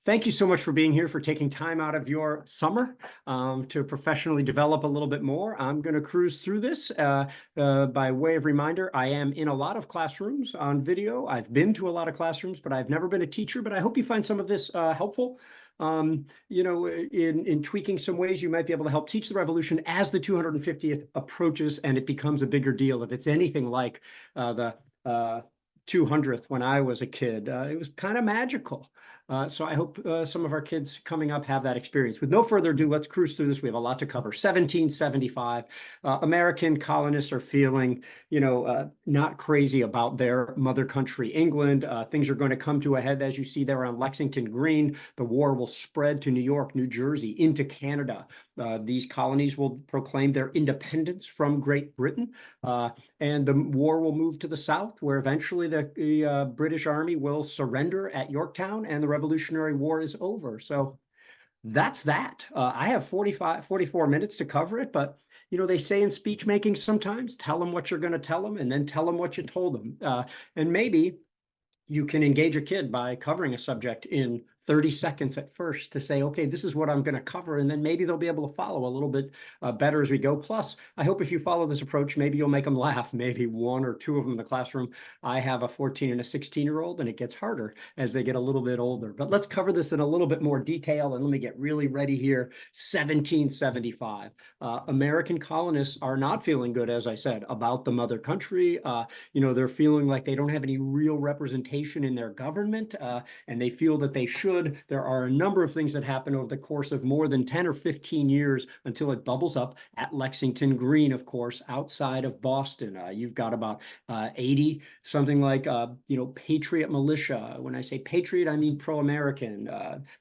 Thank you so much for being here, for taking time out of your summer to professionally develop a little bit more. I'm going to cruise through this. By way of reminder, I am in a lot of classrooms on video. I've been to a lot of classrooms, but I've never been a teacher. But I hope you find some of this helpful. In tweaking some ways, you might be able to help teach the revolution as the 250th approaches and it becomes a bigger deal. If it's anything like the 200th when I was a kid, it was kind of magical. So I hope some of our kids coming up have that experience. With no further ado, let's cruise through this. We have a lot to cover. 1775, American colonists are feeling, not crazy about their mother country, England. Things are going to come to a head, as you see there on Lexington Green. The war will spread to New York, New Jersey, into Canada. These colonies will proclaim their independence from Great Britain, and the war will move to the south, where eventually the British Army will surrender at Yorktown, and the Revolutionary War is over. So that's that. I have 44 minutes to cover it, but they say in speech making sometimes, tell them what you're going to tell them, and then tell them what you told them. And maybe you can engage a kid by covering a subject in 30 seconds at first to say, okay, this is what I'm going to cover. And then maybe they'll be able to follow a little bit better as we go. Plus, I hope if you follow this approach, maybe you'll make them laugh. Maybe one or two of them in the classroom. I have a 14 and a 16-year-old, and it gets harder as they get a little bit older. But let's cover this in a little bit more detail. And let me get really ready here. 1775. American colonists are not feeling good, as I said, about the mother country. They're feeling like they don't have any real representation in their government, and they feel that they should. There are a number of things that happen over the course of more than 10 or 15 years until it bubbles up at Lexington Green, of course, outside of Boston. You've got about 80, something like, patriot militia. When I say patriot, I mean pro-American.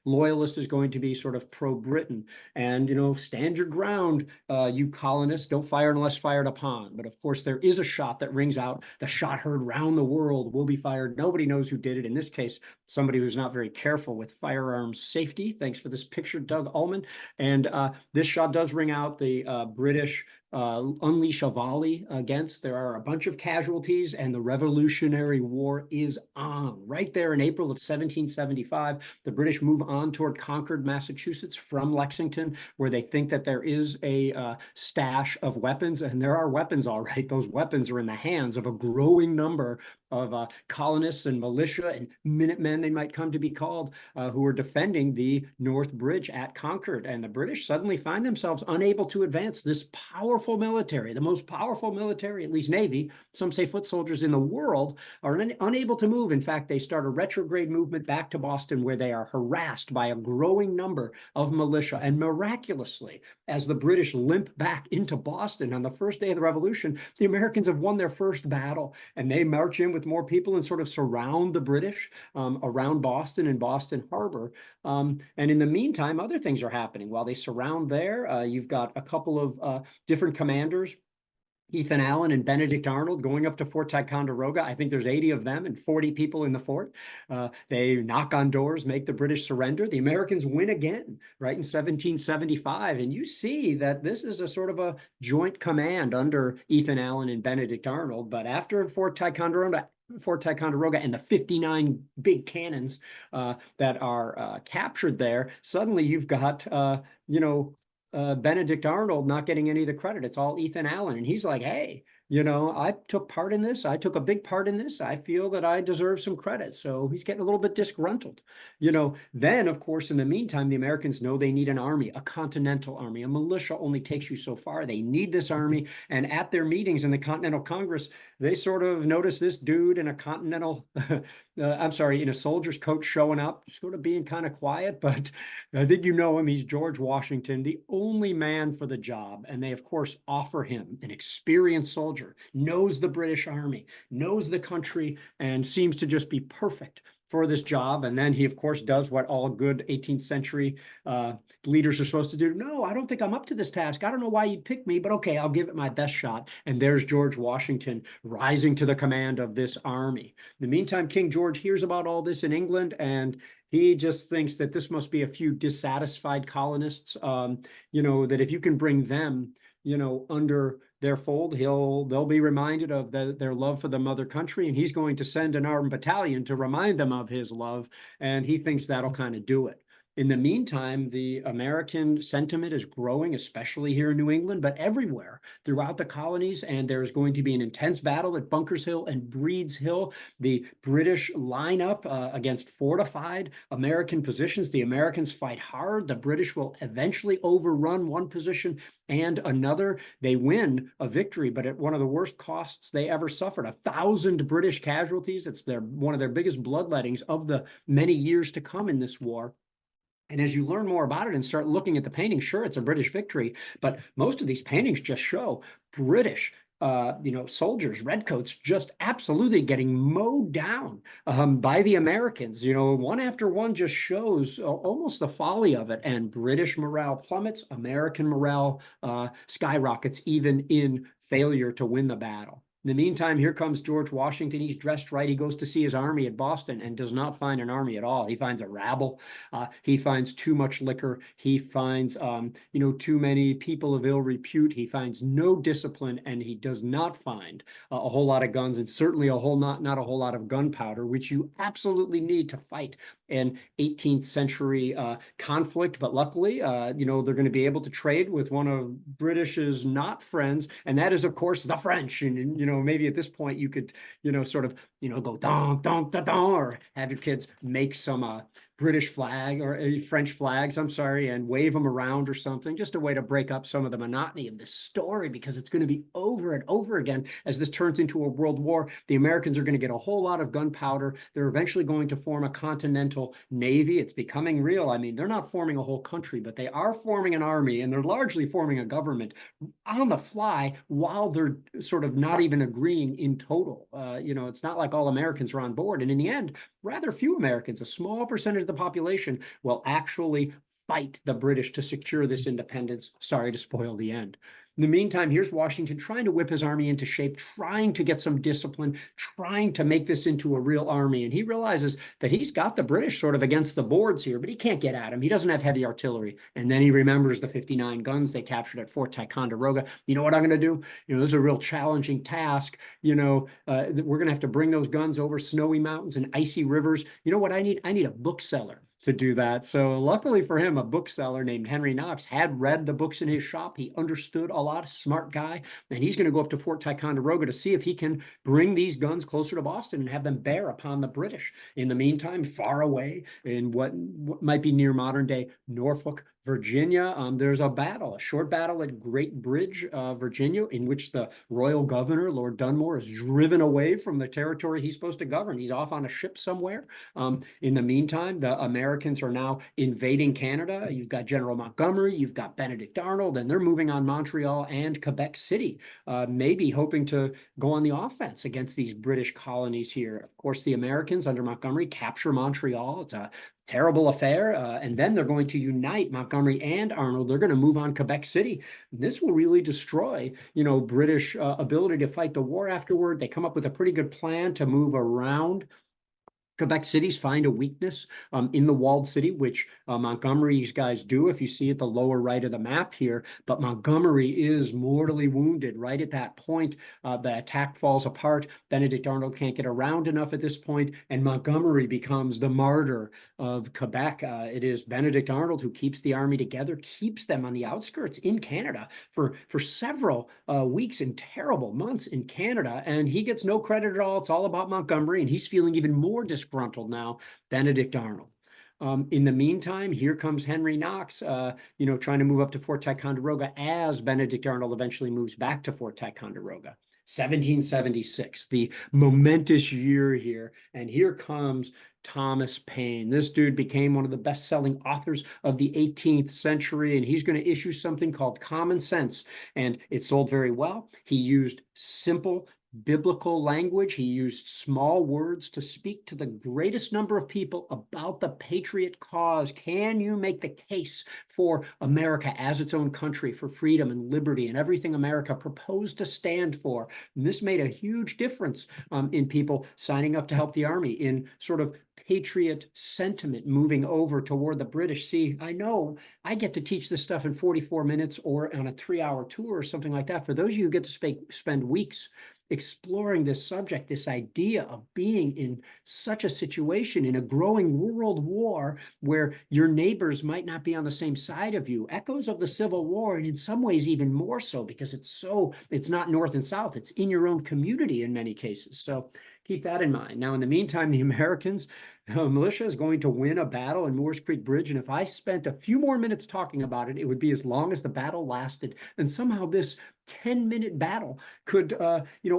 Loyalist is going to be sort of pro-Britain. And, stand your ground, you colonists, don't fire unless fired upon. But of course, there is a shot that rings out. The shot heard round the world will be fired. Nobody knows who did it. In this case, somebody who's not very careful with firearms safety. Thanks for this picture, Doug Ullman. And this shot does ring out. The British unleash a volley against. There are a bunch of casualties, and the Revolutionary War is on. Right there in April of 1775, the British move on toward Concord, Massachusetts from Lexington, where they think that there is a stash of weapons, and there are weapons, all right. Those weapons are in the hands of a growing number of colonists and militia and Minutemen, they might come to be called, who are defending the North Bridge at Concord. And the British suddenly find themselves unable to advance. This powerful military, the most powerful military, at least Navy, some say foot soldiers in the world, are unable to move. In fact, they start a retrograde movement back to Boston, where they are harassed by a growing number of militia. And miraculously, as the British limp back into Boston on the first day of the Revolution, the Americans have won their first battle, and they march in with more people and sort of surround the British around Boston and Boston Harbor. And in the meantime, other things are happening. While they surround there, you've got a couple of different commanders, Ethan Allen and Benedict Arnold, going up to Fort Ticonderoga. I think there's 80 of them and 40 people in the fort. They knock on doors, make the British surrender. The Americans win again, right, in 1775. And you see that this is a sort of a joint command under Ethan Allen and Benedict Arnold. But after Fort Ticonderoga and the 59 big cannons that are captured there, suddenly you've got, Benedict Arnold not getting any of the credit. It's all Ethan Allen. And he's like, hey, I took part in this. I took a big part in this. I feel that I deserve some credit. So he's getting a little bit disgruntled. Then, of course, in the meantime, the Americans know they need an army, a continental army. A militia only takes you so far. They need this army. And at their meetings in the Continental Congress, they sort of notice this dude in a continental, in a soldier's coat showing up, sort of being kind of quiet. But I think you know him. He's George Washington, the only man for the job. And they, of course, offer him an experienced soldier, knows the British Army, knows the country, and seems to just be perfect for this job. And then he, of course, does what all good 18th century leaders are supposed to do. No, I don't think I'm up to this task. I don't know why you'd pick me, but okay, I'll give it my best shot. And there's George Washington rising to the command of this army. In the meantime, King George hears about all this in England, and he just thinks that this must be a few dissatisfied colonists, that if you can bring them, under their fold, they'll be reminded of their love for the mother country, and he's going to send an armed battalion to remind them of his love, and he thinks that'll kind of do it. In the meantime, the American sentiment is growing, especially here in New England, but everywhere throughout the colonies. And there's going to be an intense battle at Bunkers Hill and Breed's Hill. The British line up against fortified American positions. The Americans fight hard. The British will eventually overrun one position and another. They win a victory, but at one of the worst costs they ever suffered. 1,000 British casualties. It's one of their biggest bloodlettings of the many years to come in this war. And as you learn more about it and start looking at the paintings, sure, it's a British victory, but most of these paintings just show British soldiers, redcoats, just absolutely getting mowed down by the Americans. One after one just shows almost the folly of it. And British morale plummets, American morale skyrockets, even in failure to win the battle. In the meantime, here comes George Washington. He's dressed right. He goes to see his army at Boston and does not find an army at all. He finds a rabble. He finds too much liquor. He finds, too many people of ill repute. He finds no discipline, and he does not find a whole lot of guns, and certainly not a whole lot of gunpowder, which you absolutely need to fight an 18th century conflict. But luckily, they're going to be able to trade with one of British's not friends, and that is, of course, the French. And maybe at this point you could, sort of, go don don don don, or have your kids make some British flag or French flags, I'm sorry, and wave them around or something, just a way to break up some of the monotony of this story, because it's going to be over and over again as this turns into a world war. The Americans are going to get a whole lot of gunpowder. They're eventually going to form a continental navy. It's becoming real. I mean, they're not forming a whole country, but they are forming an army, and they're largely forming a government on the fly while they're sort of not even agreeing in total. It's not like all Americans are on board. And in the end, rather few Americans, a small percentage of the population, will actually fight the British to secure this independence. Sorry to spoil the end. In the meantime, here's Washington trying to whip his army into shape, trying to get some discipline, trying to make this into a real army. And he realizes that he's got the British sort of against the boards here, but he can't get at them. He doesn't have heavy artillery. And then he remembers the 59 guns they captured at Fort Ticonderoga. You know what I'm going to do? This is a real challenging task. We're going to have to bring those guns over snowy mountains and icy rivers. You know what I need? I need a bookseller to do that. So luckily for him, a bookseller named Henry Knox had read the books in his shop. He understood a lot, smart guy, and he's going to go up to Fort Ticonderoga to see if he can bring these guns closer to Boston and have them bear upon the British. In the meantime, far away in what might be near modern day Norfolk, Virginia, there's a short battle at Great Bridge, Virginia, in which the royal governor, Lord Dunmore, is driven away from the territory he's supposed to govern. He's off on a ship somewhere. In the meantime, the Americans are now invading Canada. You've got General Montgomery, you've got Benedict Arnold, and they're moving on Montreal and Quebec City, maybe hoping to go on the offense against these British colonies here. Of course, the Americans under Montgomery capture Montreal. It's a terrible affair. And then they're going to unite Montgomery and Arnold. They're going to move on Quebec City. This will really destroy, British ability to fight the war afterward. They come up with a pretty good plan to move around Quebec cities, find a weakness in the walled city, which Montgomery's guys do, if you see at the lower right of the map here. But Montgomery is mortally wounded right at that point. The attack falls apart. Benedict Arnold can't get around enough at this point, and Montgomery becomes the martyr of Quebec. It is Benedict Arnold who keeps the army together, keeps them on the outskirts in Canada for several weeks and terrible months in Canada, and he gets no credit at all. It's all about Montgomery, and he's feeling even more disgruntled now, Benedict Arnold. In the meantime, here comes Henry Knox, trying to move up to Fort Ticonderoga as Benedict Arnold eventually moves back to Fort Ticonderoga. 1776, the momentous year here. And here comes Thomas Paine. This dude became one of the best-selling authors of the 18th century, and he's going to issue something called Common Sense. And it sold very well. He used simple biblical language. He used small words to speak to the greatest number of people about the patriot cause. Can you make the case for America as its own country, for freedom and liberty and everything America proposed to stand for? And this made a huge difference in people signing up to help the army, in sort of patriot sentiment moving over toward the British. See, I know I get to teach this stuff in 44 minutes or on a 3-hour tour or something like that. For those of you who get to spend weeks exploring this subject, this idea of being in such a situation in a growing world war where your neighbors might not be on the same side of you, echoes of the Civil War, and in some ways even more so because it's not North and South, it's in your own community in many cases. So keep that in mind. Now, in the meantime, the Americans, militia is going to win a battle in Moores Creek Bridge, and if I spent a few more minutes talking about it, it would be as long as the battle lasted. And somehow this 10-minute battle could,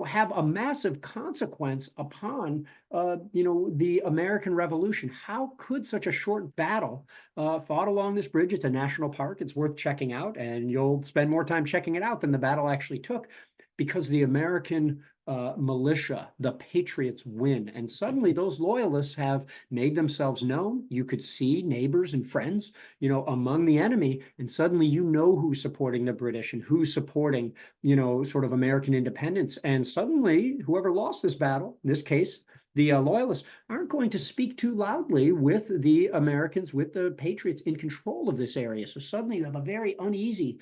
have a massive consequence upon, the American Revolution. How could such a short battle fought along this bridge? It's a national park. It's worth checking out, and you'll spend more time checking it out than the battle actually took, because the American militia, the patriots, win. And suddenly those loyalists have made themselves known. You could see neighbors and friends, among the enemy. And suddenly who's supporting the British and who's supporting, sort of American independence. And suddenly whoever lost this battle, in this case, the loyalists, aren't going to speak too loudly with the Americans, with the patriots in control of this area. So suddenly you have a very uneasy,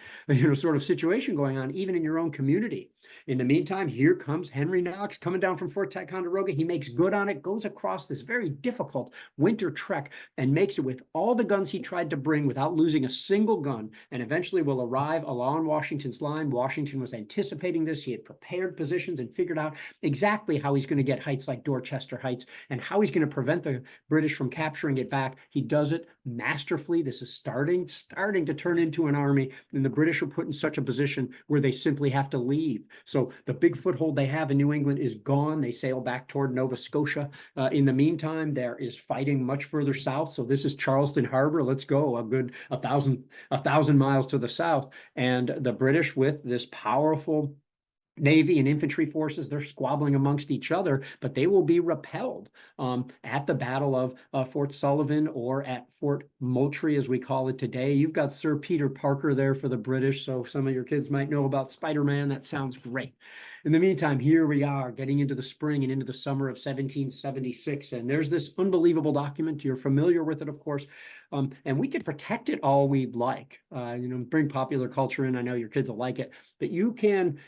sort of situation going on, even in your own community. In the meantime, here comes Henry Knox coming down from Fort Ticonderoga. He makes good on it, goes across this very difficult winter trek and makes it with all the guns he tried to bring without losing a single gun, and eventually will arrive along Washington's line. Washington was anticipating this. He had prepared positions and figured out exactly how he's going to get heights like Dorchester Heights and how he's going to prevent the British from capturing it back. He does it masterfully. This is starting to turn into an army, and the British are put in such a position where they simply have to leave. So the big foothold they have in New England is gone. They sail back toward Nova Scotia. In the meantime, there is fighting much further south. So this is Charleston Harbor. Let's go a good 1,000 miles to the south. And the British, with this powerful Navy and infantry forces, they're squabbling amongst each other, but they will be repelled at the Battle of Fort Sullivan, or at Fort Moultrie, as we call it today. You've got Sir Peter Parker there for the British, so some of your kids might know about Spider-Man. That sounds great. In the meantime, here we are getting into the spring and into the summer of 1776, and there's this unbelievable document. You're familiar with it, of course, and we could protect it all we'd like, bring popular culture in. I know your kids will like it, but you can,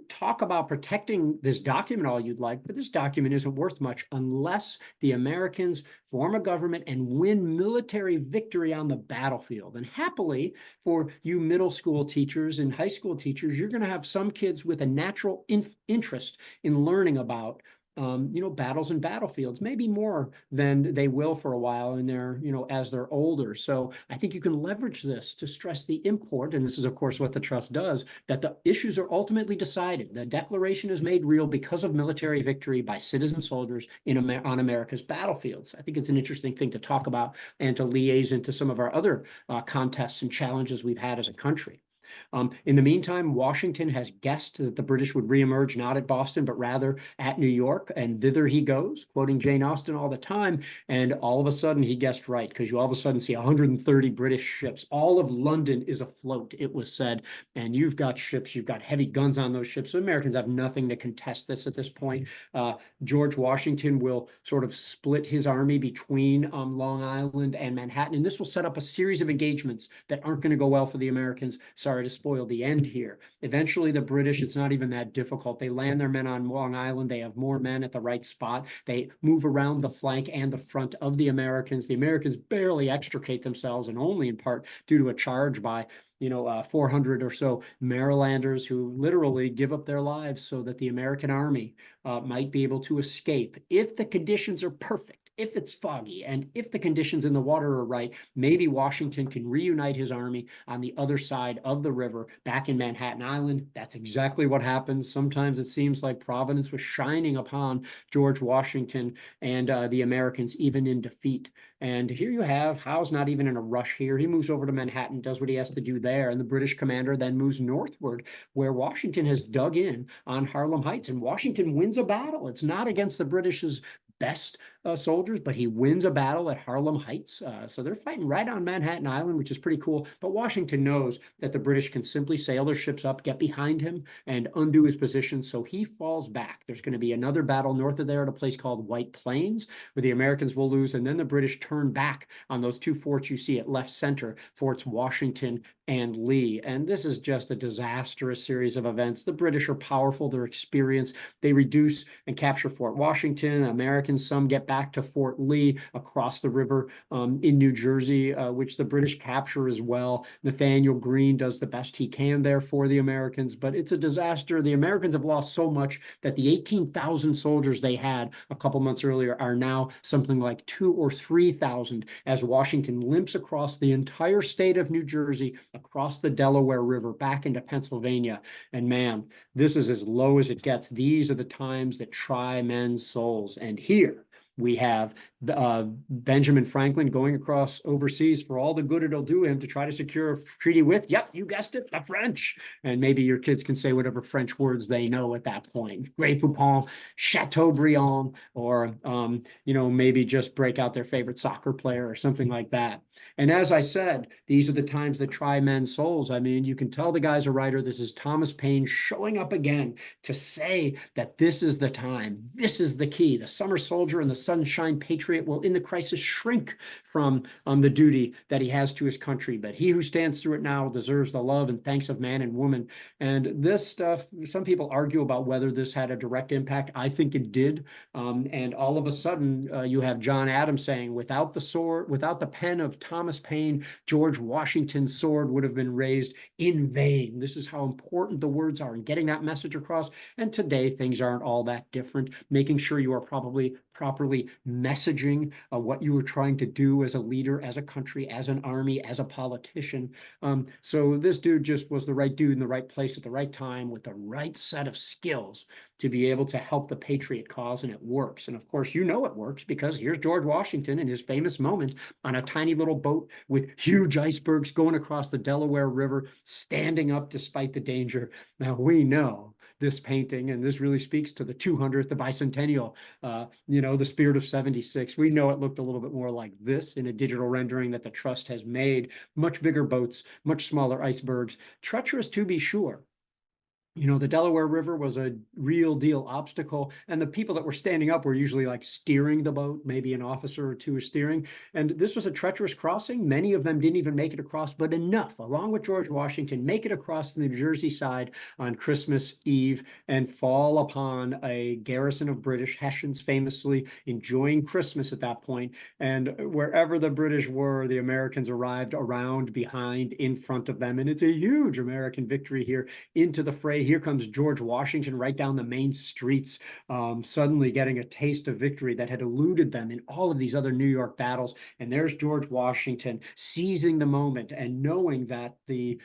talk about protecting this document all you'd like, but this document isn't worth much unless the Americans form a government and win military victory on the battlefield. And happily for you middle school teachers and high school teachers, you're going to have some kids with a natural interest in learning about battles and battlefields, maybe more than they will for a while in their, as they're older. So I think you can leverage this to stress the import, and this is, of course, what the trust does, that the issues are ultimately decided. The Declaration is made real because of military victory by citizen soldiers on America's battlefields. I think it's an interesting thing to talk about and to liaise into some of our other contests and challenges we've had as a country. In the meantime, Washington has guessed that the British would reemerge not at Boston, but rather at New York, and thither he goes, quoting Jane Austen all the time. And all of a sudden, he guessed right, because you all of a sudden see 130 British ships. All of London is afloat, it was said, and you've got ships, you've got heavy guns on those ships. So Americans have nothing to contest this at this point. George Washington will sort of split his army between Long Island and Manhattan, and this will set up a series of engagements that aren't going to go well for the Americans. Sorry to spoil the end here. Eventually, the British, it's not even that difficult. They land their men on Long Island. They have more men at the right spot. They move around the flank and the front of the Americans. The Americans barely extricate themselves, and only in part due to a charge by 400 or so Marylanders who literally give up their lives so that the American army might be able to escape. If the conditions are perfect, if it's foggy, and if the conditions in the water are right, maybe Washington can reunite his army on the other side of the river back in Manhattan Island. That's exactly what happens. Sometimes it seems like Providence was shining upon George Washington and the Americans, even in defeat. And here you have Howe's not even in a rush here. He moves over to Manhattan, does what he has to do there, and the British commander then moves northward, where Washington has dug in on Harlem Heights, and Washington wins a battle. It's not against the British's best soldiers, but he wins a battle at Harlem Heights. So they're fighting right on Manhattan Island, which is pretty cool. But Washington knows that the British can simply sail their ships up, get behind him, and undo his position. So he falls back. There's going to be another battle north of there at a place called White Plains, where the Americans will lose. And then the British turn back on those two forts you see at left center, Forts Washington and Lee. And this is just a disastrous series of events. The British are powerful, they're experienced. They reduce and capture Fort Washington. Americans, some get back to Fort Lee across the river in New Jersey, which the British capture as well. Nathaniel Greene does the best he can there for the Americans, but it's a disaster. The Americans have lost so much that the 18,000 soldiers they had a couple months earlier are now something like 2,000 or 3,000 as Washington limps across the entire state of New Jersey, across the Delaware River, back into Pennsylvania. And man, this is as low as it gets. These are the times that try men's souls. And here we have Benjamin Franklin going across overseas for all the good it'll do him to try to secure a treaty with, yep, you guessed it, the French. And maybe your kids can say whatever French words they know at that point. Grey Poupon, Chateaubriand, or, maybe just break out their favorite soccer player or something like that. And as I said, these are the times that try men's souls. I mean, you can tell the guy's a writer. This is Thomas Paine showing up again to say that this is the time. This is the key. The summer soldier and the sunshine patriot will in the crisis shrink from the duty that he has to his country. But he who stands through it now deserves the love and thanks of man and woman. And this stuff, some people argue about whether this had a direct impact. I think it did. And all of a sudden, you have John Adams saying, without the sword, without the pen of Thomas Paine, George Washington's sword would have been raised in vain. This is how important the words are in getting that message across. And today, things aren't all that different. Making sure you are properly messaging what you were trying to do as a leader, as a country, as an army, as a politician. So this dude just was the right dude in the right place at the right time with the right set of skills to be able to help the patriot cause, and it works. And of course, it works because here's George Washington in his famous moment on a tiny little boat with huge icebergs going across the Delaware River, standing up despite the danger. Now we know this painting, and this really speaks to the 200th, the bicentennial, the spirit of 76. We know it looked a little bit more like this in a digital rendering that the Trust has made. Much bigger boats, much smaller icebergs, treacherous to be sure. The Delaware River was a real deal obstacle, and the people that were standing up were usually like steering the boat, maybe an officer or two was steering. And this was a treacherous crossing. Many of them didn't even make it across, but enough, along with George Washington, make it across the New Jersey side on Christmas Eve and fall upon a garrison of British, Hessians famously enjoying Christmas at that point. And wherever the British were, the Americans arrived around, behind, in front of them. And it's a huge American victory here into the fray. Here comes George Washington right down the main streets, suddenly getting a taste of victory that had eluded them in all of these other New York battles. And there's George Washington seizing the moment and knowing that the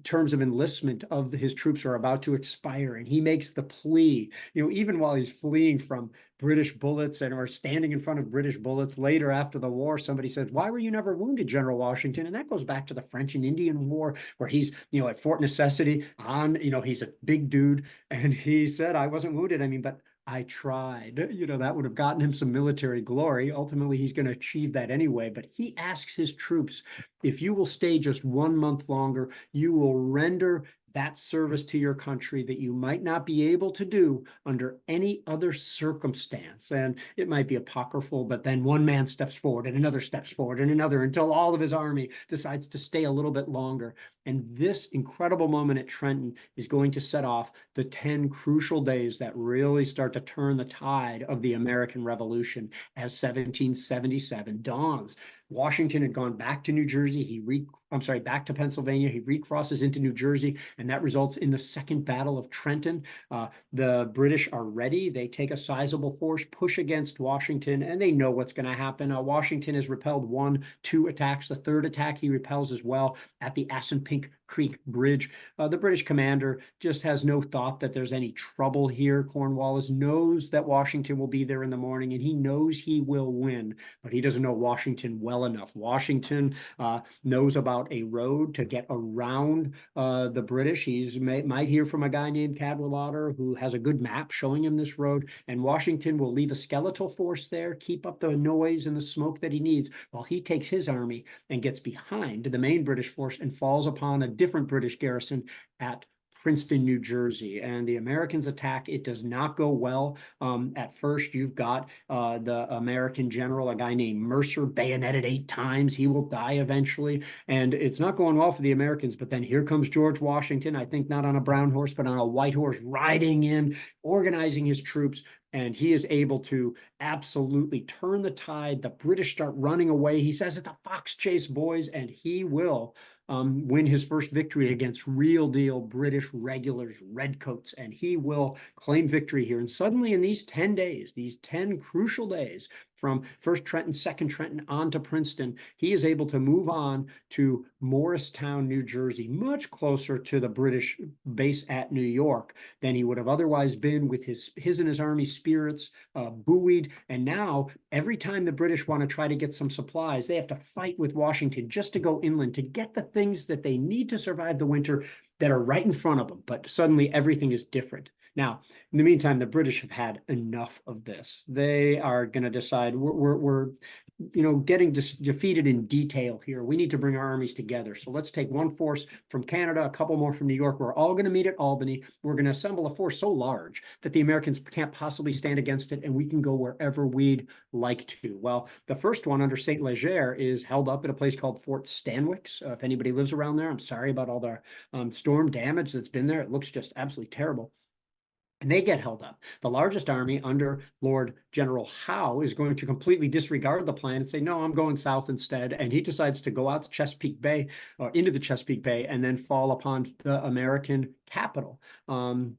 terms of enlistment of his troops are about to expire. And he makes the plea, even while he's fleeing from British bullets and are standing in front of British bullets later after the war, somebody says, why were you never wounded, General Washington? And that goes back to the French and Indian War, where he's, at Fort Necessity he's a big dude. And he said, I wasn't wounded. But I tried. That would have gotten him some military glory. Ultimately, he's going to achieve that anyway. But he asks his troops, if you will stay just 1 month longer, you will render that service to your country that you might not be able to do under any other circumstance. And it might be apocryphal, but then one man steps forward and another steps forward and another until all of his army decides to stay a little bit longer. And this incredible moment at Trenton is going to set off the 10 crucial days that really start to turn the tide of the American Revolution as 1777 dawns. Washington had gone back to New Jersey. Back to Pennsylvania. He recrosses into New Jersey, and that results in the Second Battle of Trenton. The British are ready. They take a sizable force, push against Washington, and they know what's going to happen. Washington has repelled 1, 2 attacks. The third attack he repels as well at the Assunpink Creek Bridge. The British commander just has no thought that there's any trouble here. Cornwallis knows that Washington will be there in the morning, and he knows he will win, but he doesn't know Washington well enough. Washington knows about a road to get around the British. He might hear from a guy named Cadwallader who has a good map showing him this road, and Washington will leave a skeletal force there, keep up the noise and the smoke that he needs, while he takes his army and gets behind the main British force and falls upon a different British garrison at Princeton, New Jersey. And the Americans attack. It does not go well. At first, you've got the American general, a guy named Mercer, bayoneted 8 times. He will die eventually. And it's not going well for the Americans. But then here comes George Washington, I think not on a brown horse, but on a white horse, riding in, organizing his troops. And he is able to absolutely turn the tide. The British start running away. He says it's a fox chase, boys, and he will win his first victory against real deal British regulars, redcoats, and he will claim victory here. And suddenly in these 10 days, these 10 crucial days, from First Trenton, Second Trenton on to Princeton, he is able to move on to Morristown, New Jersey, much closer to the British base at New York than he would have otherwise been, with his and his army spirits buoyed. And now every time the British want to try to get some supplies, they have to fight with Washington just to go inland to get the things that they need to survive the winter that are right in front of them. But suddenly everything is different. Now, in the meantime, the British have had enough of this. They are going to decide we're getting defeated in detail here. We need to bring our armies together. So let's take one force from Canada, a couple more from New York. We're all going to meet at Albany. We're going to assemble a force so large that the Americans can't possibly stand against it, and we can go wherever we'd like to. Well, the first one under St. Leger is held up at a place called Fort Stanwix. If anybody lives around there, I'm sorry about all the storm damage that's been there. It looks just absolutely terrible. And they get held up. The largest army under Lord General Howe is going to completely disregard the plan and say, no, I'm going south instead. And he decides to go out to Chesapeake Bay, or into the Chesapeake Bay, and then fall upon the American capital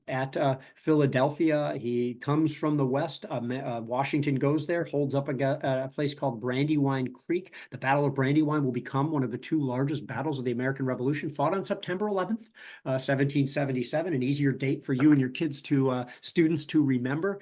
at Philadelphia. He comes from the west. Washington goes there, holds up a place called Brandywine Creek. The Battle of Brandywine will become one of the 2 largest battles of the American Revolution, fought on September 11th, 1777, an easier date for you and your kids to students to remember.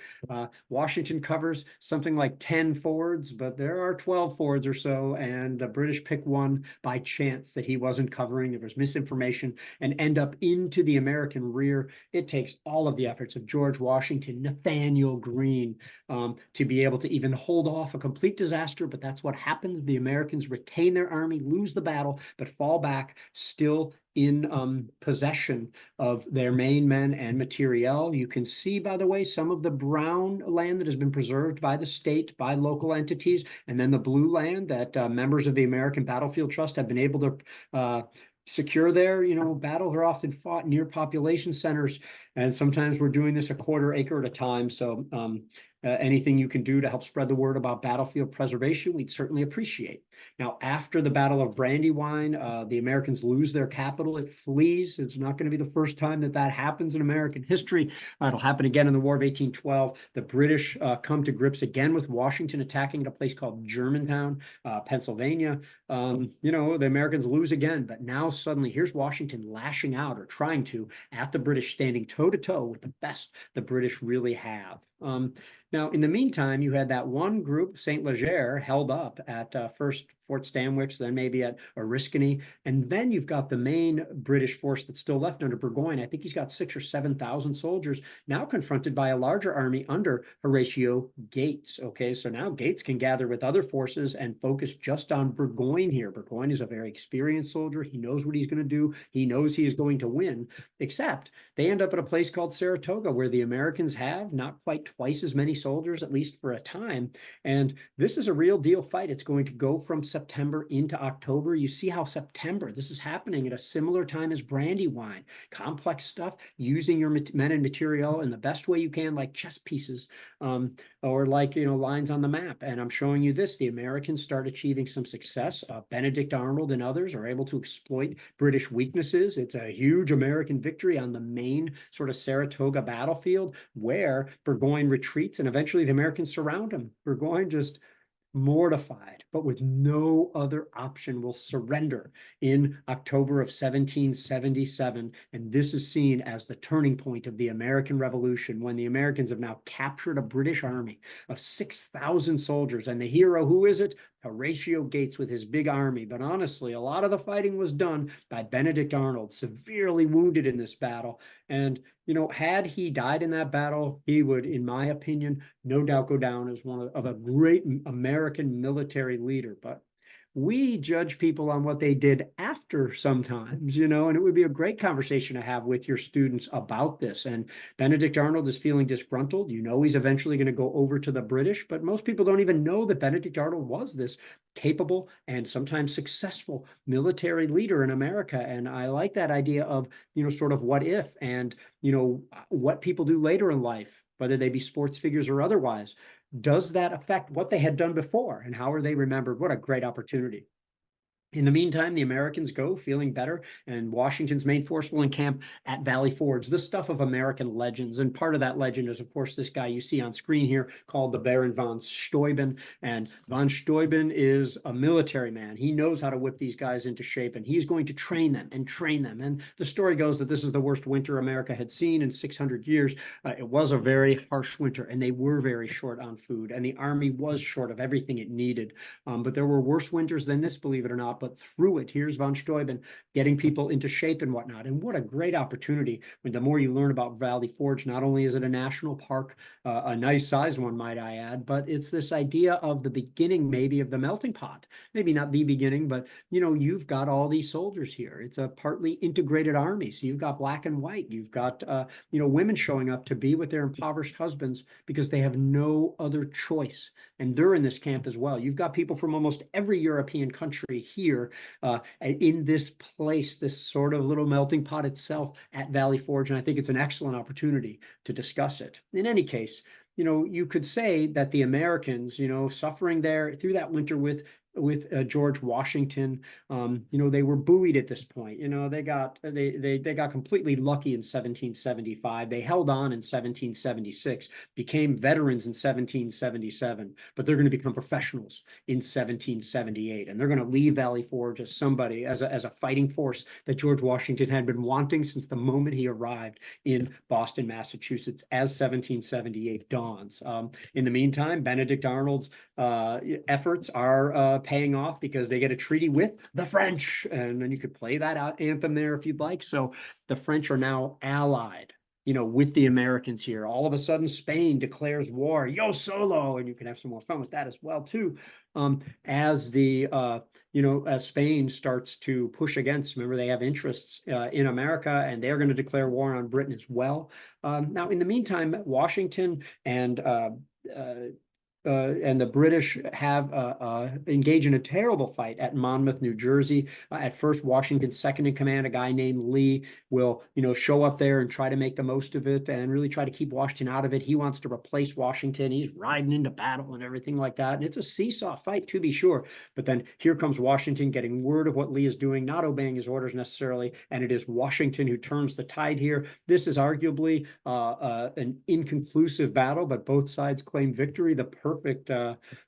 Washington covers something like 10 fords, but there are 12 fords or so, and the British pick one by chance that he wasn't covering. There was misinformation, and end up into the American rear. It takes all of the efforts of George Washington, Nathaniel Greene, to be able to even hold off a complete disaster, but that's what happens. The Americans retain their army, lose the battle, but fall back still in possession of their main men and materiel. You can see, by the way, some of the brown land that has been preserved by the state, by local entities, and then the blue land that members of the American Battlefield Trust have been able to secure there. Battles are often fought near population centers, and sometimes we're doing this a quarter acre at a time. So anything you can do to help spread the word about battlefield preservation, we'd certainly appreciate. Now, after the Battle of Brandywine, the Americans lose their capital. It flees. It's not going to be the first time that happens in American history. It'll happen again in the War of 1812. The British come to grips again with Washington attacking at a place called Germantown, Pennsylvania. The Americans lose again, but now suddenly here's Washington lashing out, or trying to, at the British, standing toe-to-toe with the best the British really have. Now, in the meantime, you had that one group, St. Leger, held up at first Fort Stanwix, then maybe at Oriskany. And then you've got the main British force that's still left under Burgoyne. I think he's got 6,000 or 7,000 soldiers, now confronted by a larger army under Horatio Gates. Okay, so now Gates can gather with other forces and focus just on Burgoyne here. Burgoyne is a very experienced soldier. He knows what he's going to do. He knows he is going to win, except they end up at a place called Saratoga, where the Americans have not quite twice as many soldiers, at least for a time. And this is a real deal fight. It's going to go from September into October. You see how September, this is happening at a similar time as Brandywine. Complex stuff, using your men and material in the best way you can, like chess pieces, or like, lines on the map. And I'm showing you this. The Americans start achieving some success. Benedict Arnold and others are able to exploit British weaknesses. It's a huge American victory on the main sort of Saratoga battlefield, where Burgoyne retreats, and eventually the Americans surround him. Burgoyne just mortified, but with no other option, will surrender in October of 1777. And this is seen as the turning point of the American Revolution, when the Americans have now captured a British army of 6,000 soldiers. And the hero, who is it? Horatio Gates with his big army. But honestly, a lot of the fighting was done by Benedict Arnold, severely wounded in this battle. And, had he died in that battle, he would, in my opinion, no doubt go down as one of a great American military leader. But we judge people on what they did after sometimes, and it would be a great conversation to have with your students about this. And Benedict Arnold is feeling disgruntled. He's eventually going to go over to the British, but most people don't even know that Benedict Arnold was this capable and sometimes successful military leader in America. And I like that idea of, sort of what if, and, what people do later in life, whether they be sports figures or otherwise. Does that affect what they had done before, and how are they remembered? What a great opportunity. In the meantime, the Americans go feeling better, and Washington's main force will encamp at Valley Forge, the stuff of American legends. And part of that legend is, of course, this guy you see on screen here called the Baron von Steuben. And von Steuben is a military man. He knows how to whip these guys into shape, and he's going to train them and train them. And the story goes that this is the worst winter America had seen in 600 years. It was a very harsh winter, and they were very short on food, and the army was short of everything it needed. But there were worse winters than this, believe it or not. But through it, here's von Steuben getting people into shape and whatnot. And what a great opportunity. When the more you learn about Valley Forge, not only is it a national park, a nice sized one, might I add, but it's this idea of the beginning, maybe, of the melting pot. Maybe not the beginning, but you've got all these soldiers here. It's a partly integrated army. So you've got black and white. You've got women showing up to be with their impoverished husbands because they have no other choice. And they're in this camp as well. You've got people from almost every European country here in this place, this sort of little melting pot itself at Valley Forge. And I think it's an excellent opportunity to discuss it. In any case, you could say that the Americans, suffering there through that winter with George Washington, they were buoyed at this point. They got completely lucky in 1775. They held on in 1776, became veterans in 1777, but they're going to become professionals in 1778, and they're going to leave Valley Forge as somebody, as a fighting force that George Washington had been wanting since the moment he arrived in Boston, Massachusetts, as 1778 dawns. In the meantime, Benedict Arnold's efforts are paying off, because they get a treaty with the French, and then you could play that anthem there if you'd like. So the French are now allied, with the Americans here. All of a sudden, Spain declares war, yo solo, and you can have some more fun with that as well too. As as Spain starts to push against, remember, they have interests in America, and they're going to declare war on Britain as well. Now, in the meantime, Washington and the British have engaged in a terrible fight at Monmouth, New Jersey. At first, Washington's second in command, a guy named Lee, will show up there and try to make the most of it and really try to keep Washington out of it. He wants to replace Washington. He's riding into battle and everything like that. And it's a seesaw fight, to be sure. But then here comes Washington getting word of what Lee is doing, not obeying his orders necessarily. And it is Washington who turns the tide here. This is arguably an inconclusive battle, but both sides claim victory. The perfect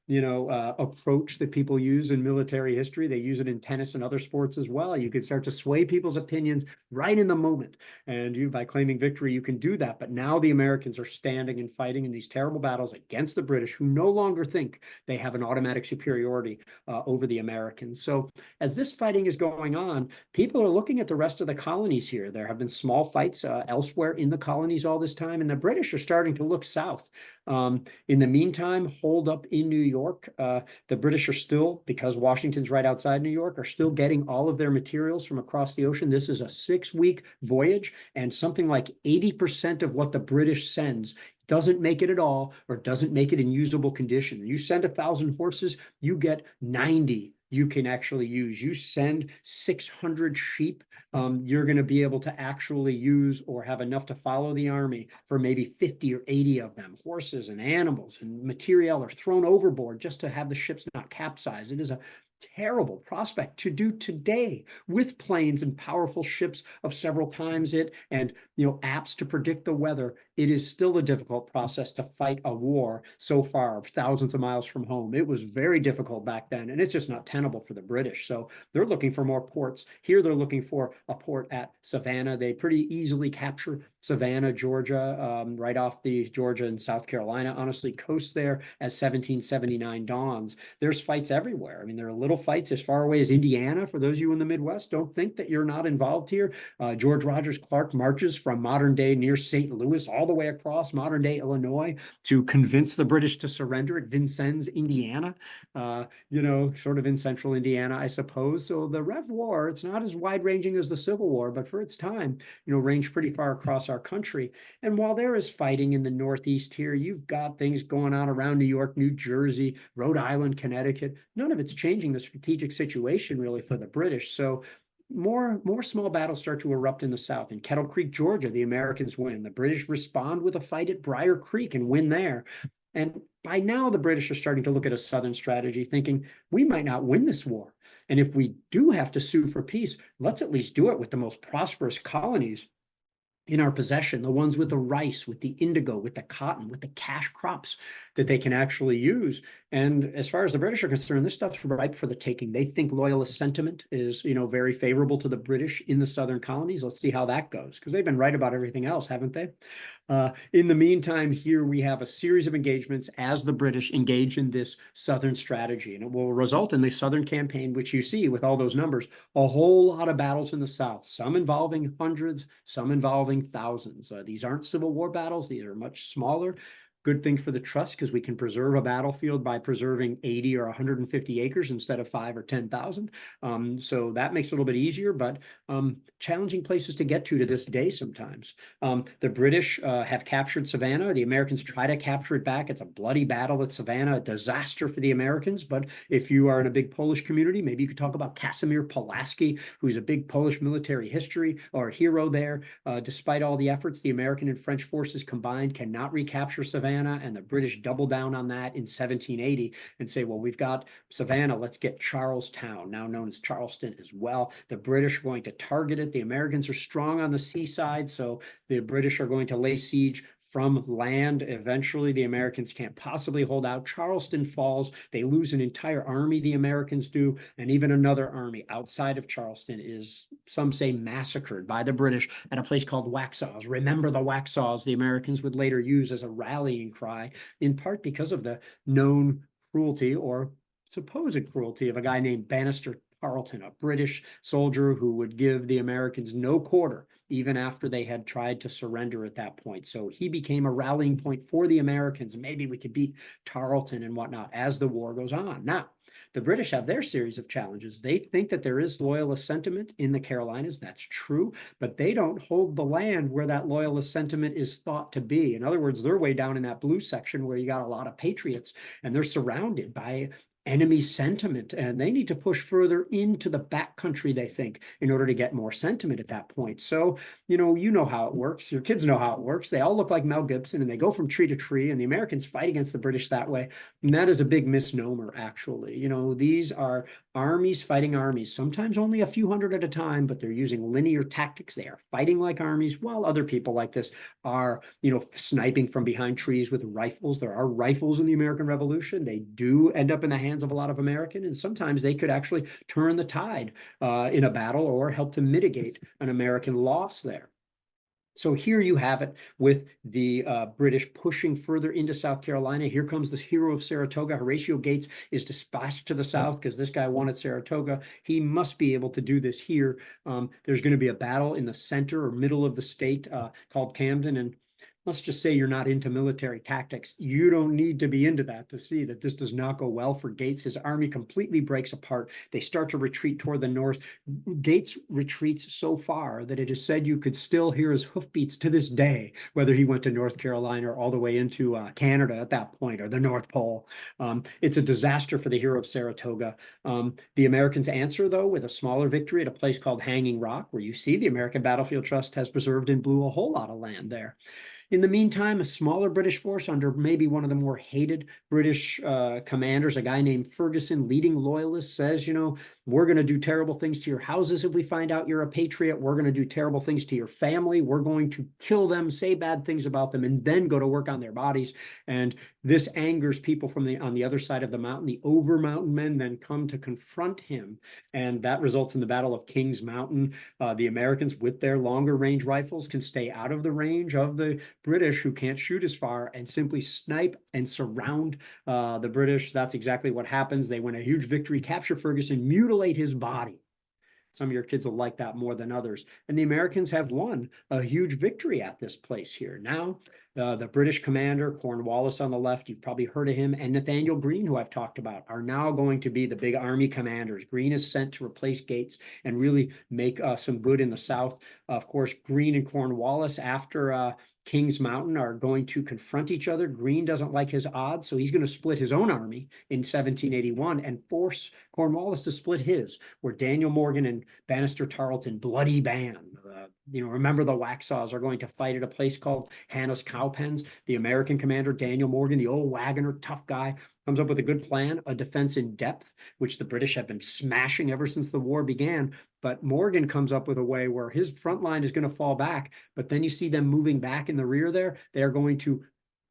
approach that people use in military history. They use it in tennis and other sports as well. You can start to sway people's opinions right in the moment. And by claiming victory, you can do that. But now the Americans are standing and fighting in these terrible battles against the British, who no longer think they have an automatic superiority over the Americans. So as this fighting is going on, people are looking at the rest of the colonies here. There have been small fights elsewhere in the colonies all this time, and the British are starting to look south. In the meantime, holed up in New York, the British are still, because Washington's right outside New York, are still getting all of their materials from across the ocean. This is a 6-week voyage, and something like 80% of what the British sends doesn't make it at all, or doesn't make it in usable condition. You send 1,000 horses, you get 90 you can actually use. You send 600 sheep, you're going to be able to actually use or have enough to follow the army for maybe 50 or 80 of them. Horses and animals and material are thrown overboard just to have the ships not capsize. It is a terrible prospect to do today with planes and powerful ships of several times it and apps to predict the weather. It is still a difficult process to fight a war so far, thousands of miles from home. It was very difficult back then, and it's just not tenable for the British. So they're looking for more ports. Here they're looking for a port at Savannah. They pretty easily capture Savannah, Georgia, right off the Georgia and South Carolina, honestly, coast there as 1779 dawns. There's fights everywhere. I mean, there are little fights as far away as Indiana. For those of you in the Midwest, don't think that you're not involved here. George Rogers Clark marches from modern day near St. Louis all the way across modern day Illinois to convince the British to surrender at Vincennes, Indiana, sort of in central Indiana, I suppose. So the Rev War, it's not as wide ranging as the Civil War, but for its time, ranged pretty far across our country. And while there is fighting in the Northeast here, you've got things going on around New York, New Jersey, Rhode Island, Connecticut. None of it's changing the strategic situation really for the British. So more small battles start to erupt in the South. In Kettle Creek, Georgia, the Americans win. The British respond with a fight at Briar Creek and win there. And by now, the British are starting to look at a Southern strategy, thinking we might not win this war. And if we do have to sue for peace, let's at least do it with the most prosperous colonies in our possession, the ones with the rice, with the indigo, with the cotton, with the cash crops that they can actually use. And as far as the British are concerned, this stuff's ripe for the taking. They think loyalist sentiment is, very favorable to the British in the Southern colonies. Let's see how that goes, because they've been right about everything else, haven't they? In the meantime, here we have a series of engagements as the British engage in this Southern strategy, and it will result in the Southern campaign, which you see with all those numbers, a whole lot of battles in the South, some involving hundreds, some involving thousands. These aren't Civil War battles. These are much smaller. Good thing for the trust, because we can preserve a battlefield by preserving 80 or 150 acres instead of 5 or 10,000. So that makes it a little bit easier, but challenging places to get to this day sometimes. The British have captured Savannah. The Americans try to capture it back. It's a bloody battle at Savannah, a disaster for the Americans. But if you are in a big Polish community, maybe you could talk about Casimir Pulaski, who's a big Polish military history or hero there. Despite all the efforts, the American and French forces combined cannot recapture Savannah. And the British double down on that in 1780 and say, well, we've got Savannah, let's get Charlestown, now known as Charleston, as well. The British are going to target it. The Americans are strong on the seaside, so the British are going to lay siege from land. Eventually, the Americans can't possibly hold out. Charleston falls. They lose an entire army, the Americans do, and even another army outside of Charleston is, some say, massacred by the British at a place called Waxhaws. Remember the Waxhaws, the Americans would later use as a rallying cry, in part because of the known cruelty or supposed cruelty of a guy named Bannister Tarleton, a British soldier who would give the Americans no quarter, even after they had tried to surrender at that point. So he became a rallying point for the Americans. Maybe we could beat Tarleton and whatnot as the war goes on. Now, the British have their series of challenges. They think that there is loyalist sentiment in the Carolinas. That's true, but they don't hold the land where that loyalist sentiment is thought to be. In other words, they're way down in that blue section where you got a lot of patriots, and they're surrounded by enemy sentiment, and they need to push further into the backcountry, they think, in order to get more sentiment at that point. So, you know how it works. Your kids know how it works. They all look like Mel Gibson, and they go from tree to tree, and the Americans fight against the British that way. And that is a big misnomer, actually. These are armies fighting armies, sometimes only a few hundred at a time, but they're using linear tactics. They are fighting like armies, while other people like this are, sniping from behind trees with rifles. There are rifles in the American Revolution. They do end up in the hands of a lot of Americans, and sometimes they could actually turn the tide in a battle or help to mitigate an American loss there. So here you have it with the British pushing further into South Carolina. Here comes the hero of Saratoga. Horatio Gates is dispatched to the South because this guy wanted Saratoga. He must be able to do this here. There's going to be a battle in the center or middle of the state called Camden, and let's just say you're not into military tactics. You don't need to be into that to see that this does not go well for Gates. His army completely breaks apart. They start to retreat toward the north. Gates retreats so far that it is said you could still hear his hoofbeats to this day, whether he went to North Carolina or all the way into Canada at that point, or the North Pole. It's a disaster for the hero of Saratoga. The Americans answer, though, with a smaller victory at a place called Hanging Rock, where you see the American Battlefield Trust has preserved in blue a whole lot of land there. In the meantime, a smaller British force under maybe one of the more hated British commanders, a guy named Ferguson, leading loyalist, says, we're going to do terrible things to your houses if we find out you're a patriot. We're going to do terrible things to your family. We're going to kill them, say bad things about them, and then go to work on their bodies. And this angers people on the other side of the mountain. The over mountain men then come to confront him, and that results in the Battle of Kings Mountain. The Americans, with their longer range rifles, can stay out of the range of the British, who can't shoot as far, and simply snipe and surround the British. That's exactly what happens. They win a huge victory, capture Ferguson, mutilate his body. Some of your kids will like that more than others. And the Americans have won a huge victory at this place here. Now, the British commander, Cornwallis on the left, you've probably heard of him, and Nathaniel Greene, who I've talked about, are now going to be the big army commanders. Greene is sent to replace Gates and really make some good in the South. Of course, Greene and Cornwallis, after Kings Mountain, are going to confront each other. Greene doesn't like his odds, so he's going to split his own army in 1781 and force Cornwallis to split his, where Daniel Morgan and Banastre Tarleton, bloody band, remember the Waxhaws, are going to fight at a place called Hannah's Cowpens. The American commander, Daniel Morgan, the old wagoner, tough guy, comes up with a good plan, a defense in depth, which the British have been smashing ever since the war began. But Morgan comes up with a way where his front line is going to fall back, but then you see them moving back in the rear there. They are going to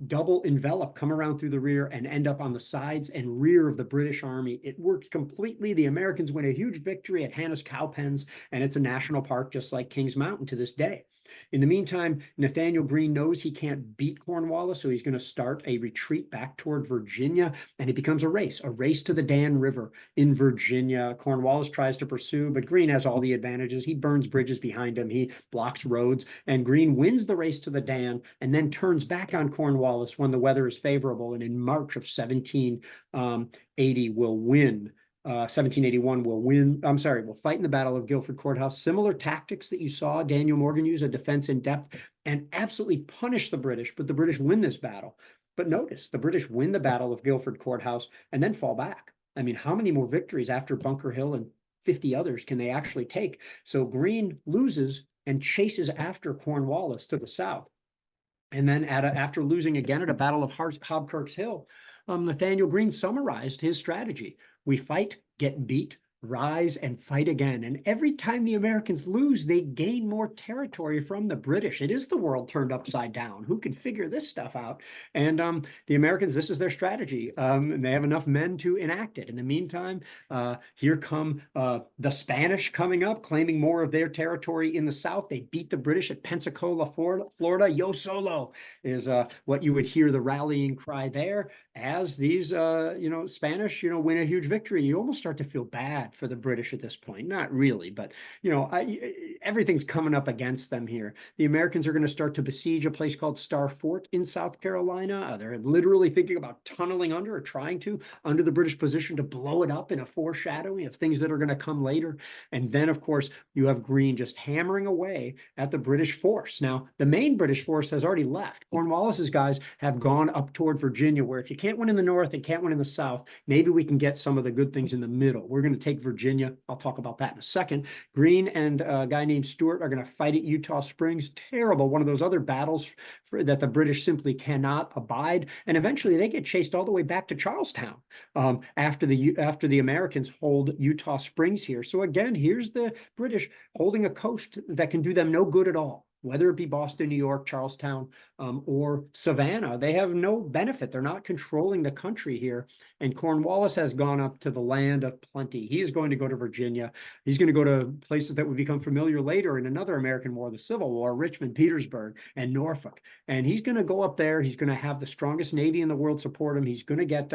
double envelop, come around through the rear, and end up on the sides and rear of the British army. It worked completely. The Americans win a huge victory at Hannah's Cowpens, and it's a national park just like Kings Mountain to this day. In the meantime, Nathaniel Greene knows he can't beat Cornwallis, so he's going to start a retreat back toward Virginia, and it becomes a race to the Dan River in Virginia. Cornwallis tries to pursue, but Greene has all the advantages. He burns bridges behind him. He blocks roads, and Greene wins the race to the Dan and then turns back on Cornwallis when the weather is favorable, and in March of 1780 will win. 1781 will fight in the Battle of Guilford Courthouse. Similar tactics that you saw Daniel Morgan use, a defense in depth, and absolutely punish the British, but the British win this battle. But notice, the British win the Battle of Guilford Courthouse and then fall back. I mean, how many more victories after Bunker Hill and 50 others can they actually take? So Greene loses and chases after Cornwallis to the south. And then after losing again at a Battle of Hobkirk's Hill, Nathaniel Greene summarized his strategy. We fight, get beat, rise, and fight again. And every time the Americans lose, they gain more territory from the British. It is the world turned upside down. Who can figure this stuff out? And the Americans, this is their strategy. And they have enough men to enact it. In the meantime, here come the Spanish coming up, claiming more of their territory in the South. They beat the British at Pensacola, Florida. Yo solo is what you would hear the rallying cry there. As these, Spanish, win a huge victory. You almost start to feel bad for the British at this point. Not really, but, everything's coming up against them here. The Americans are going to start to besiege a place called Star Fort in South Carolina. They're literally thinking about tunneling under, or trying to, under the British position, to blow it up in a foreshadowing of things that are going to come later. And then, of course, you have Greene just hammering away at the British force. Now, the main British force has already left. Cornwallis's guys have gone up toward Virginia, where if you can't win in the north and can't win in the south, maybe we can get some of the good things in the middle. We're going to take Virginia. I'll talk about that in a second. Greene and a guy named Stuart are going to fight at Eutaw Springs. Terrible. One of those other battles that the British simply cannot abide. And eventually they get chased all the way back to Charlestown after the Americans hold Eutaw Springs here. So again, here's the British holding a coast that can do them no good at all. Whether it be Boston, New York, Charlestown, or Savannah, they have no benefit. They're not controlling the country here. And Cornwallis has gone up to the land of plenty. He is going to go to Virginia. He's going to go to places that would become familiar later in another American war, the Civil War, Richmond, Petersburg, and Norfolk. And he's going to go up there. He's going to have the strongest Navy in the world support him. He's going to get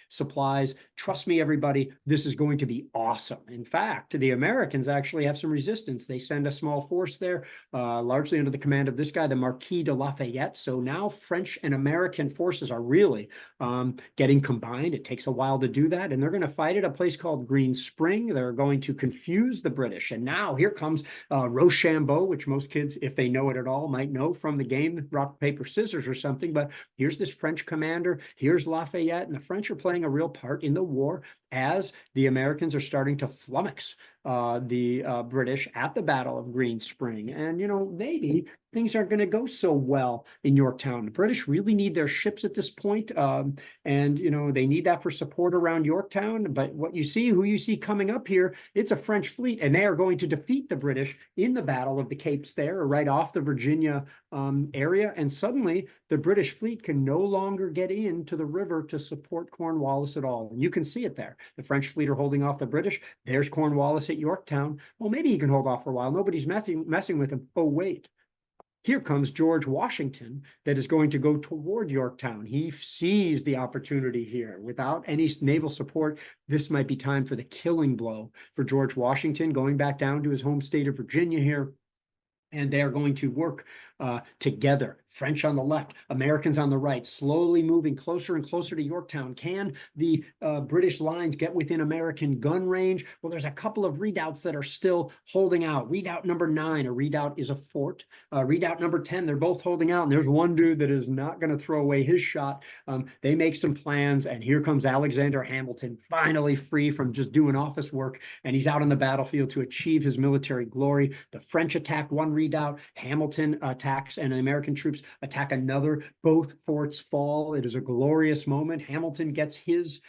supplies. Trust me, everybody, this is going to be awesome. In fact, the Americans actually have some resistance. They send a small force there, largely under the command of this guy, the Marquis de Lafayette. So now French and American forces are really getting combined. It takes a while to do that. And they're going to fight at a place called Green Spring. They're going to confuse the British. And now here comes Rochambeau, which most kids, if they know it at all, might know from the game Rock, Paper, Scissors or something. But here's this French commander. Here's Lafayette. And the French are playing a real part in the war as the Americans are starting to flummox the British at the Battle of Green Spring. And, maybe things aren't going to go so well in Yorktown. The British really need their ships at this point. And, they need that for support around Yorktown. But who you see coming up here, it's a French fleet, and they are going to defeat the British in the Battle of the Capes there, right off the Virginia area. And suddenly the British fleet can no longer get into the river to support Cornwallis at all. And you can see it there. The French fleet are holding off the British. There's Cornwallis at Yorktown. Well, maybe he can hold off for a while. Nobody's messing with him. Oh, wait. Here comes George Washington that is going to go toward Yorktown. He sees the opportunity here. Without any naval support, this might be time for the killing blow for George Washington, going back down to his home state of Virginia here. And they are going to work together. French on the left, Americans on the right, slowly moving closer and closer to Yorktown. Can the British lines get within American gun range? Well, there's a couple of redoubts that are still holding out. Redoubt number 9, a redoubt is a fort. Redoubt number 10, they're both holding out. And there's one dude that is not going to throw away his shot. They make some plans, and here comes Alexander Hamilton, finally free from just doing office work. And he's out on the battlefield to achieve his military glory. The French attack one redoubt, Hamilton attacks, and the American troops attack another. Both forts fall. It is a glorious moment. Hamilton gets his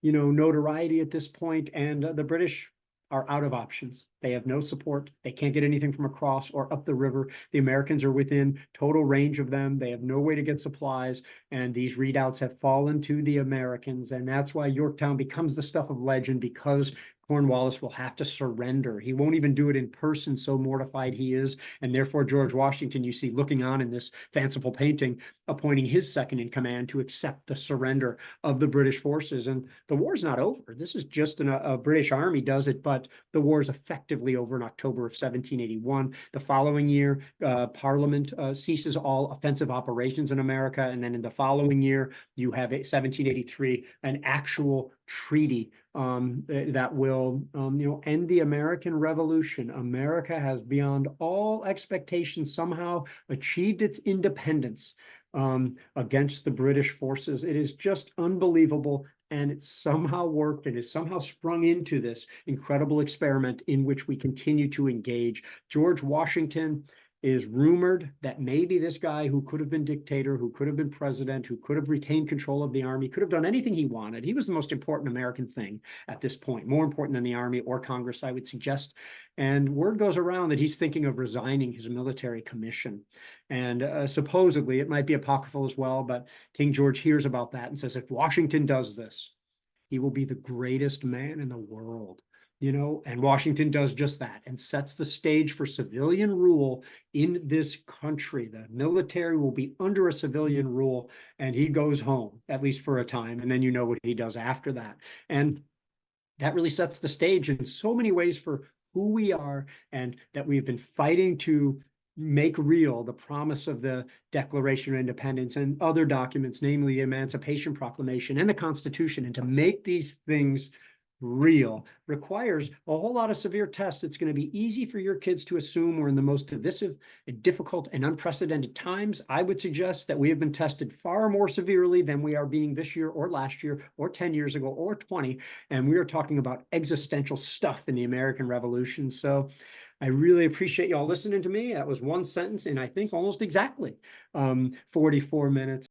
notoriety at this point, and the British are out of options. They have no support. They can't get anything from across or up the river. The Americans are within total range of them. They have no way to get supplies, and these redoubts have fallen to the Americans. And that's why Yorktown becomes the stuff of legend, because Cornwallis will have to surrender. He won't even do it in person, so mortified he is. And therefore, George Washington, you see looking on in this fanciful painting, appointing his second in command to accept the surrender of the British forces. And the war's not over. This is just a British army does it, but the war is effectively over in October of 1781. The following year, Parliament ceases all offensive operations in America. And then in the following year, you have 1783, an actual treaty that will end the American Revolution. America has, beyond all expectations, somehow achieved its independence against the British forces. It is just unbelievable, and it somehow worked. It has somehow sprung into this incredible experiment in which we continue to engage. George Washington is rumored that maybe this guy, who could have been dictator, who could have been president, who could have retained control of the army, could have done anything he wanted. He was the most important American thing at this point, more important than the army or Congress, I would suggest. And word goes around that he's thinking of resigning his military commission. And supposedly, it might be apocryphal as well, but King George hears about that and says, if Washington does this, he will be the greatest man in the world. And Washington does just that and sets the stage for civilian rule in this country. The military will be under a civilian rule, and he goes home, at least for a time. And then you know what he does after that. And that really sets the stage in so many ways for who we are, and that we've been fighting to make real the promise of the Declaration of Independence and other documents, namely the Emancipation Proclamation and the Constitution. And to make these things real requires a whole lot of severe tests. It's going to be easy for your kids to assume we're in the most divisive and difficult and unprecedented times. I would suggest that we have been tested far more severely than we are being this year or last year or 10 years ago or 20. And we are talking about existential stuff in the American Revolution. So I really appreciate y'all listening to me. That was one sentence, and I think almost exactly 44 minutes.